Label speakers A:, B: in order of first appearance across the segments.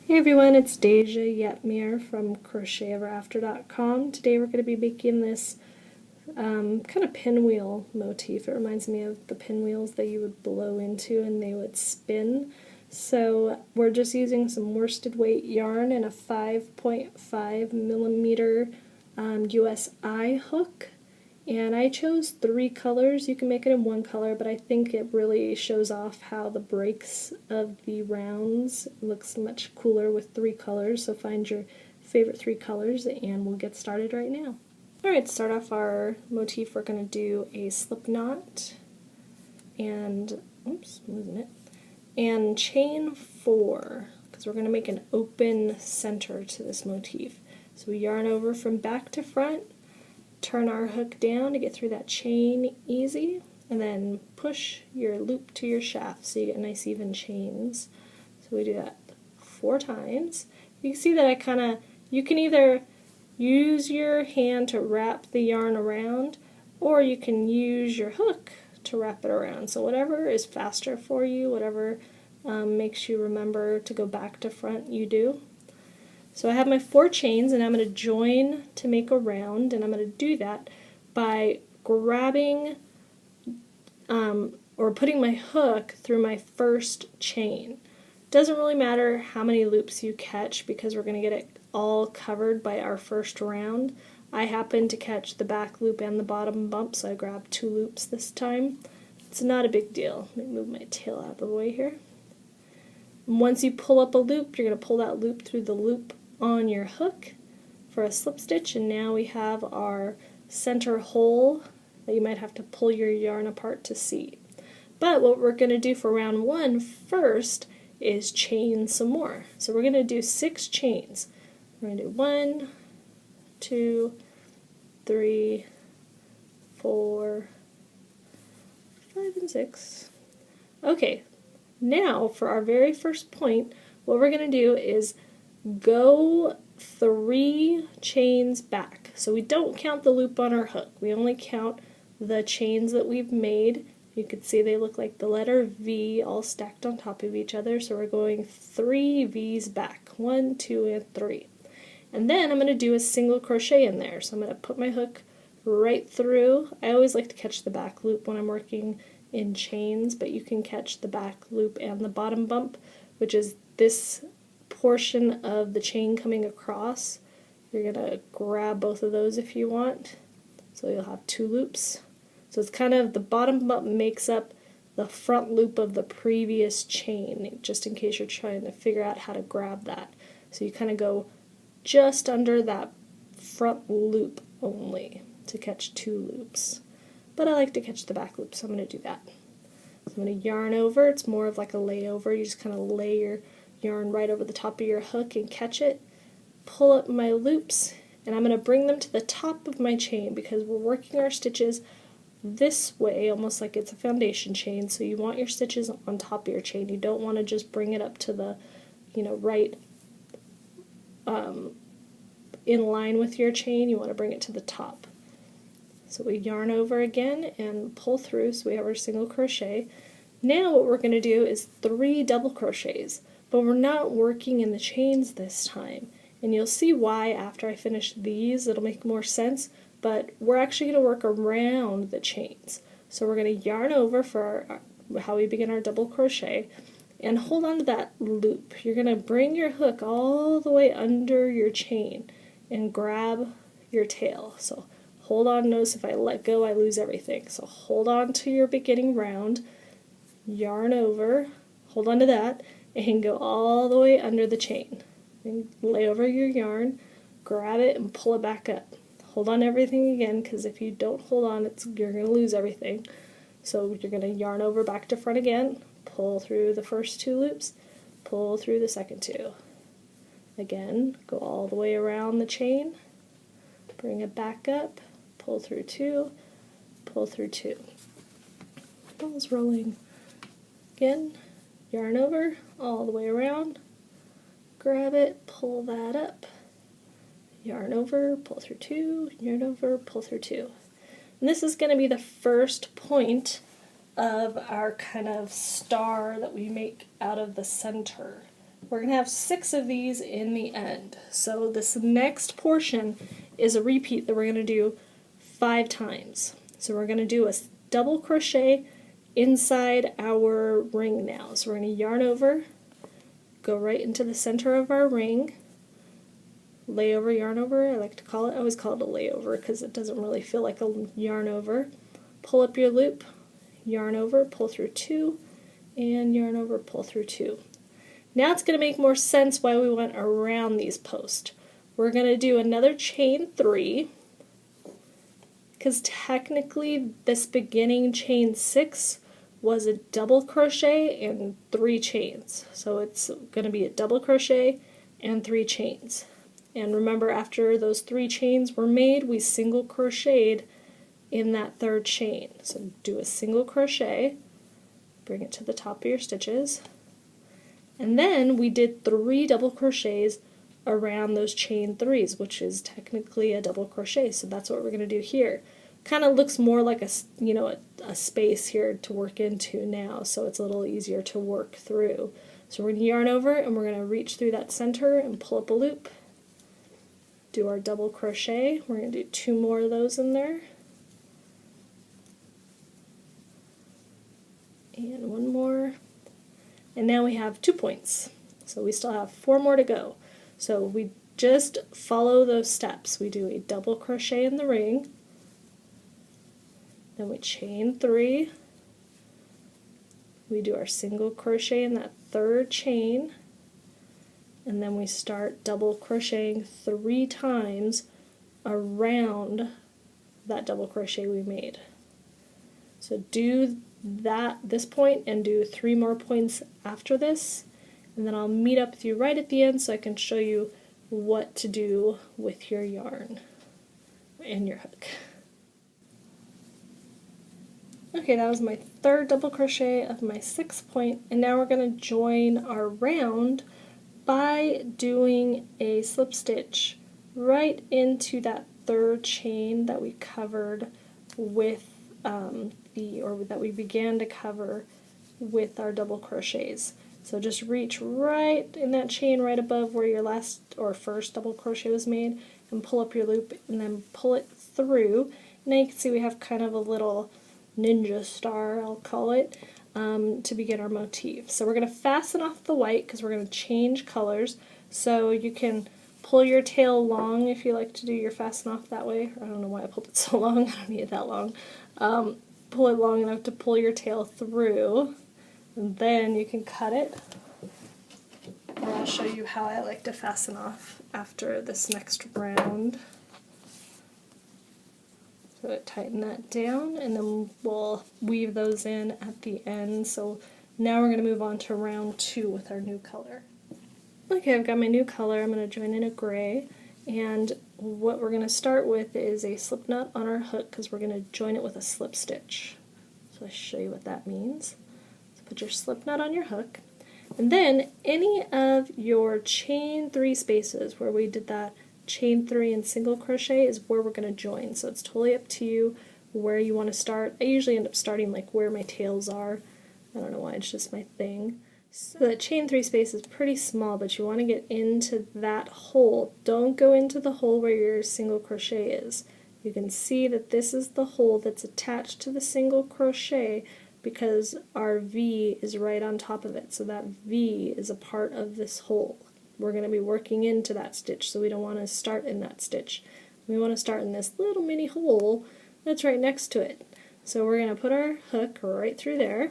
A: Hey everyone, it's Deja Yetmir from CrochetEverAfter.com. Today we're going to be making this kind of pinwheel motif. It reminds me of the pinwheels that you would blow into and they would spin. So we're just using some worsted weight yarn and a 5.5 millimeter USI hook. And I chose 3 colors. You can make it in 1 color, but I think it really shows off how the breaks of the rounds looks much cooler with 3 colors. So find your favorite 3 colors and we'll get started right now. Alright, to start off our motif, we're going to do a slip knot and, oops, I'm losing it, and chain 4, because we're going to make an open center to this motif. So we yarn over from back to front, turn our hook down to get through that chain easy, and then push your loop to your shaft so you get nice even chains. So we do that 4 times. You can see that you can either use your hand to wrap the yarn around, or you can use your hook to wrap it around. So whatever is faster for you, whatever makes you remember to go back to front, you do. So I have my 4 chains and I'm going to join to make a round, and I'm going to do that by grabbing or putting my hook through my first chain. Doesn't really matter how many loops you catch because we're going to get it all covered by our first round. I happen to catch the back loop and the bottom bump, so I grabbed 2 loops this time. It's not a big deal. Let me move my tail out of the way here. And once you pull up a loop, you're going to pull that loop through the loop on your hook for a slip stitch, and now we have our center hole that you might have to pull your yarn apart to see. But what we're going to do for round 1 first is chain some more. So we're going to do 6 chains. We're going to do 1, 2, 3, 4, 5, and 6. Okay, now for our very first point, what we're going to do is go 3 chains back. So we don't count the loop on our hook. We only count the chains that we've made. You can see they look like the letter V all stacked on top of each other. So we're going 3 V's back. 1, 2, and 3. And then I'm going to do a single crochet in there. So I'm going to put my hook right through. I always like to catch the back loop when I'm working in chains, but you can catch the back loop and the bottom bump, which is this portion of the chain coming across. You're going to grab both of those if you want. So you'll have 2 loops. So it's kind of the bottom bump makes up the front loop of the previous chain, just in case you're trying to figure out how to grab that. So you kind of go just under that front loop only to catch 2 loops. But I like to catch the back loop, so I'm going to do that. So I'm going to yarn over. It's more of like a layover. You just kind of lay your yarn right over the top of your hook and catch it. Pull up my loops, and I'm going to bring them to the top of my chain because we're working our stitches this way, almost like it's a foundation chain, so you want your stitches on top of your chain. You don't want to just bring it up to the, right in line with your chain. You want to bring it to the top. So we yarn over again and pull through, so we have our single crochet. Now what we're going to do is 3 double crochets, but we're not working in the chains this time. And you'll see why after I finish these. It'll make more sense, but we're actually going to work around the chains. So we're going to yarn over for how we begin our double crochet and hold on to that loop. You're going to bring your hook all the way under your chain and grab your tail. So hold on, notice if I let go I lose everything. So hold on to your beginning round, yarn over, hold on to that, and go all the way under the chain. And lay over your yarn, grab it, and pull it back up. Hold on to everything again, because if you don't hold on, you're going to lose everything. So you're going to yarn over back to front again, pull through the first 2 loops, pull through the second 2. Again, go all the way around the chain, bring it back up, pull through 2, pull through 2. Ball's rolling. Again, yarn over all the way around, grab it, pull that up, yarn over, pull through 2, yarn over, pull through 2. And this is going to be the first point of our kind of star that we make out of the center We're going to have 6 of these in the end. So this next portion is a repeat that we're going to do 5 times. So we're going to do a double crochet inside our ring now. So we're going to yarn over, go right into the center of our ring, lay over, yarn over, I like to call it. I always call it a layover because it doesn't really feel like a yarn over. Pull up your loop, yarn over, pull through 2, and yarn over, pull through 2. Now it's going to make more sense why we went around these posts. We're going to do another chain 3, because technically this beginning chain 6 was a double crochet and 3 chains. So it's going to be a double crochet and 3 chains. And remember, after those 3 chains were made, we single crocheted in that 3rd chain. So do a single crochet, bring it to the top of your stitches, and then we did 3 double crochets around those chain 3s, which is technically a double crochet. So that's what we're going to do here. Kind of looks more like a space here to work into now, so it's a little easier to work through. So we're going to yarn over and we're going to reach through that center and pull up a loop. Do our double crochet. We're going to do 2 more of those in there. And 1 more. And now we have 2 points. So we still have 4 more to go. So we just follow those steps. We do a double crochet in the ring, then we chain 3, we do our single crochet in that 3rd chain, and then we start double crocheting 3 times around that double crochet we made. So do this point and do 3 more points after this, and then I'll meet up with you right at the end so I can show you what to do with your yarn and your hook. Okay, that was my 3rd double crochet of my 6th point, and now we're going to join our round by doing a slip stitch right into that 3rd chain that we covered with that we began to cover with our double crochets. So just reach right in that chain right above where your last or first double crochet was made and pull up your loop and then pull it through. Now you can see we have kind of a little ninja star, I'll call it, to begin our motif. So we're going to fasten off the white because we're going to change colors. So you can pull your tail long if you like to do your fasten off that way. I don't know why I pulled it so long, I don't need it that long. Pull it long enough to pull your tail through, and then you can cut it. Or I'll show you how I like to fasten off after this next round. So tighten that down, and then we'll weave those in at the end. So now we're going to move on to round 2 with our new color. Okay, I've got my new color. I'm going to join in a gray, and what we're going to start with is a slip knot on our hook because we're going to join it with a slip stitch. So I'll show you what that means. So put your slip knot on your hook, and then any of your chain 3 spaces where we did that chain 3 and single crochet is where we're going to join. So it's totally up to you where you want to start. I usually end up starting like where my tails are. I don't know why, it's just my thing. So the chain 3 space is pretty small, but you want to get into that hole. Don't go into the hole where your single crochet is. You can see that this is the hole that's attached to the single crochet because our V is right on top of it. So that V is a part of this hole. We're going to be working into that stitch, so we don't want to start in that stitch. We want to start in this little mini hole that's right next to it. So we're going to put our hook right through there,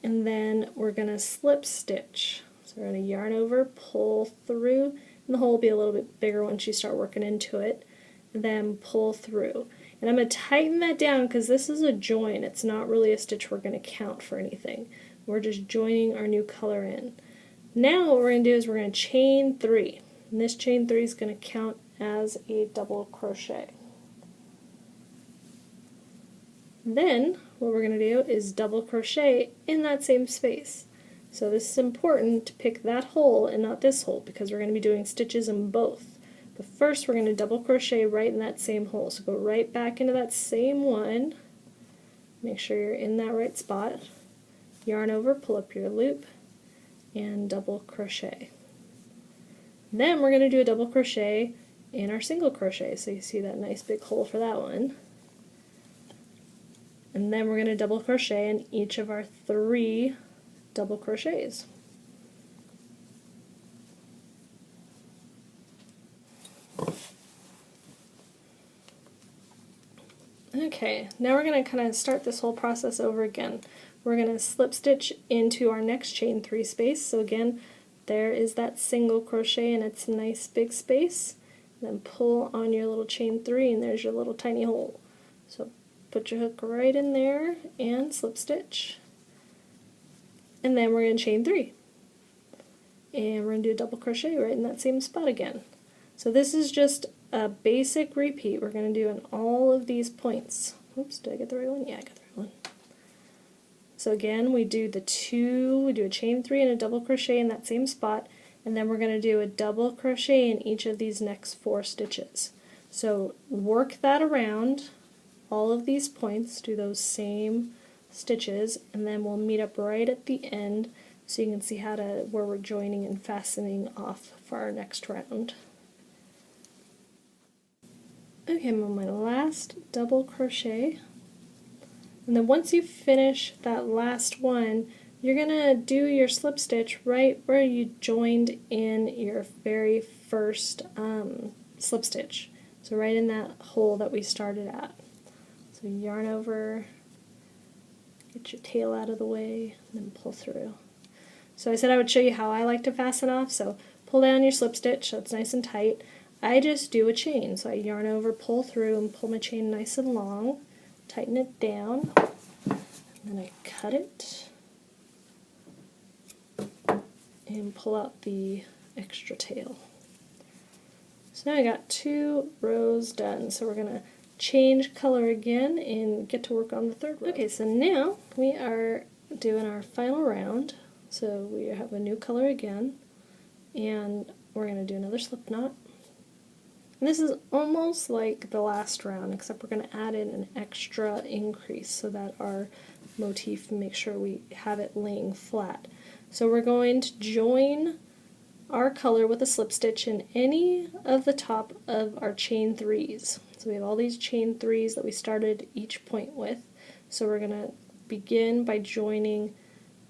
A: and then we're going to slip stitch. So we're going to yarn over, pull through, and the hole will be a little bit bigger once you start working into it, and then pull through. And I'm going to tighten that down because this is a join. It's not really a stitch we're going to count for anything. We're just joining our new color in. Now what we're going to do is we're going to chain 3. And this chain 3 is going to count as a double crochet. Then what we're going to do is double crochet in that same space. So this is important to pick that hole and not this hole because we're going to be doing stitches in both. But first we're going to double crochet right in that same hole. So go right back into that same one. Make sure you're in that right spot. Yarn over, pull up your loop, and double crochet. Then we're going to do a double crochet in our single crochet, so you see that nice big hole for that one. And then we're going to double crochet in each of our 3 double crochets. Okay, now we're going to kind of start this whole process over again. We're going to slip stitch into our next chain 3 space. So again, there is that single crochet and it's a nice big space. Then pull on your little chain 3 and there's your little tiny hole. So put your hook right in there and slip stitch. And then we're going to chain 3. And we're going to do a double crochet right in that same spot again. So this is just a basic repeat we're going to do in all of these points. Oops, did I get the right one? Yeah, I got the right one. So again, we do a chain 3 and a double crochet in that same spot, and then we're going to do a double crochet in each of these next 4 stitches. So work that around all of these points, do those same stitches, and then we'll meet up right at the end so you can see where we're joining and fastening off for our next round. Okay, I'm on my last double crochet, and then once you finish that last one, you're going to do your slip stitch right where you joined in your very first slip stitch. So right in that hole that we started at. So yarn over, get your tail out of the way, and then pull through. So I said I would show you how I like to fasten off, so pull down your slip stitch so it's nice and tight. I just do a chain, so I yarn over, pull through, and pull my chain nice and long, tighten it down, and then I cut it, and pull out the extra tail. So now I got 2 rows done, so we're going to change color again and get to work on the 3rd row. Okay, so now we are doing our final round, so we have a new color again, and we're going to do another slip knot. And this is almost like the last round, except we're going to add in an extra increase so that our motif, make sure we have it laying flat. So we're going to join our color with a slip stitch in any of the top of our chain 3s. So we have all these chain 3s that we started each point with. So we're going to begin by joining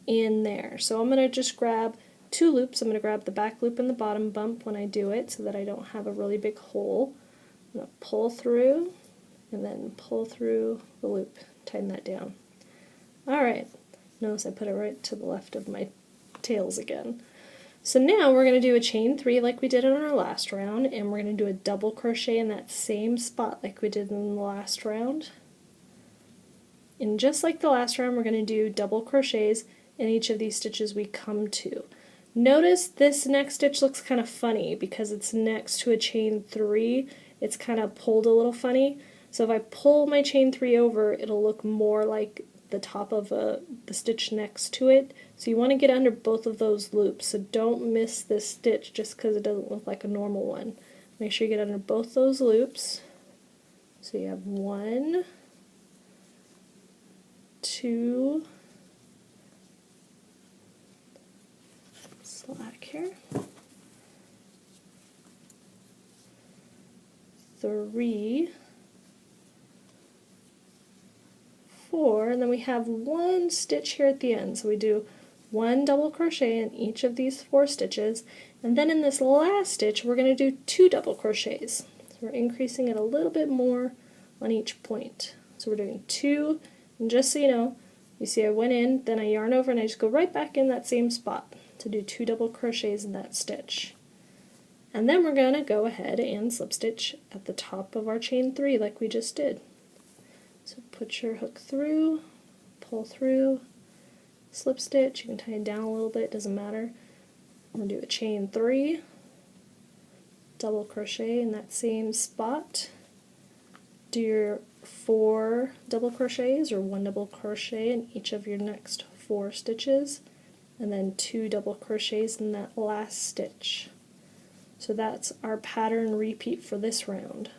A: in there. So I'm going to just grab 2 loops. I'm going to grab the back loop and the bottom bump when I do it so that I don't have a really big hole. I'm going to pull through and then pull through the loop, tighten that down. Alright, notice I put it right to the left of my tails again. So now we're going to do a chain 3 like we did in our last round, and we're going to do a double crochet in that same spot like we did in the last round. And just like the last round, we're going to do double crochets in each of these stitches we come to. Notice this next stitch looks kind of funny because it's next to a chain 3. It's kind of pulled a little funny. So if I pull my chain 3 over, it'll look more like the top of the stitch next to it. So you want to get under both of those loops. So don't miss this stitch just because it doesn't look like a normal one. Make sure you get under both those loops. So you have 1, 2, slack here, 3, 4, and then we have 1 stitch here at the end. So we do 1 double crochet in each of these 4 stitches, and then in this last stitch we're going to do 2 double crochets. So we're increasing it a little bit more on each point. So we're doing 2, and just so you know, you see I went in, then I yarn over, and I just go right back in that same spot to do 2 double crochets in that stitch. And then we're going to go ahead and slip stitch at the top of our chain 3 like we just did. So put your hook through, pull through, slip stitch. You can tie it down a little bit, doesn't matter. I'm going to do a chain 3, double crochet in that same spot. Do your 4 double crochets or 1 double crochet in each of your next 4 stitches, and then 2 double crochets in that last stitch. So that's our pattern repeat for this round.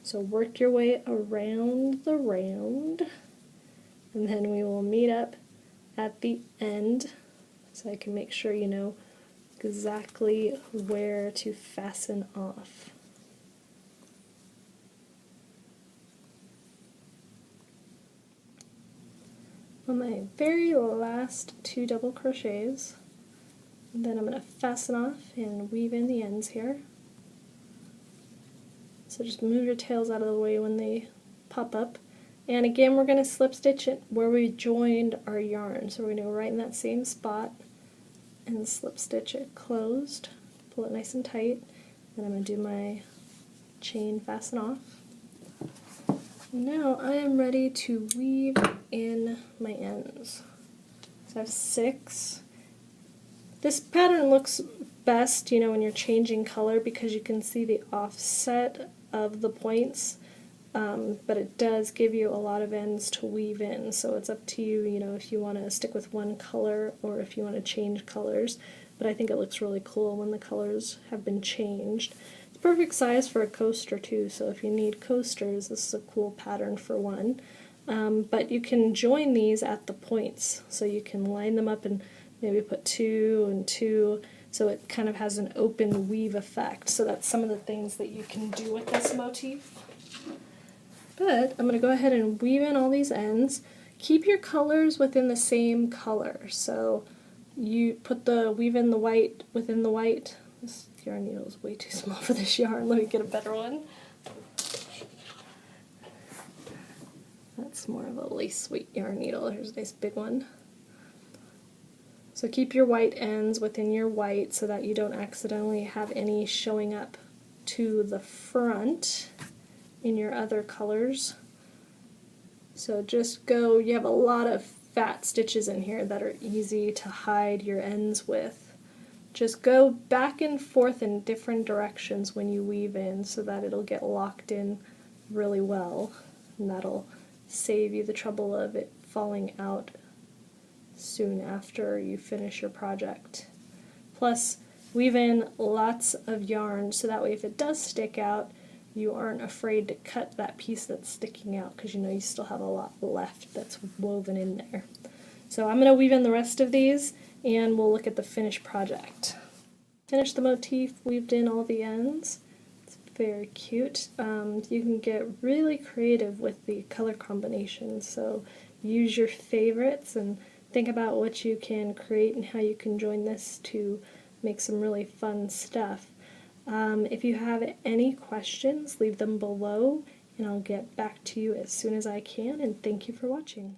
A: So work your way around the round, and then we will meet up at the end so I can make sure you know exactly where to fasten off. On my very last 2 double crochets, then I'm going to fasten off and weave in the ends here. So just move your tails out of the way when they pop up. And again, we're going to slip stitch it where we joined our yarn. So we're going to go right in that same spot and slip stitch it closed, pull it nice and tight. Then I'm going to do my chain fasten off. Now I am ready to weave in my ends. So I have 6. This pattern looks best, you know, when you're changing color because you can see the offset of the points, but it does give you a lot of ends to weave in, so it's up to you, you know, if you want to stick with one color or if you want to change colors, but I think it looks really cool when the colors have been changed. It's perfect size for a coaster too, so if you need coasters, this is a cool pattern for one. But you can join these at the points, so you can line them up and maybe put 2 and 2, so it kind of has an open weave effect. So that's some of the things that you can do with this motif. But I'm going to go ahead and weave in all these ends. Keep your colors within the same color, so you weave in the white within the white. This yarn needle is way too small for this yarn. Let me get a better one. That's more of a lace weight yarn needle. Here's a nice big one. So keep your white ends within your white so that you don't accidentally have any showing up to the front in your other colors. So just go, you have a lot of fat stitches in here that are easy to hide your ends with. Just go back and forth in different directions when you weave in so that it'll get locked in really well, and that'll save you the trouble of it falling out soon after you finish your project. Plus, weave in lots of yarn so that way if it does stick out, you aren't afraid to cut that piece that's sticking out because you know you still have a lot left that's woven in there. So I'm going to weave in the rest of these and we'll look at the finished project. Finish the motif, weaved in all the ends. It's very cute. You can get really creative with the color combinations, so use your favorites and think about what you can create and how you can join this to make some really fun stuff. If you have any questions, leave them below and I'll get back to you as soon as I can, and thank you for watching.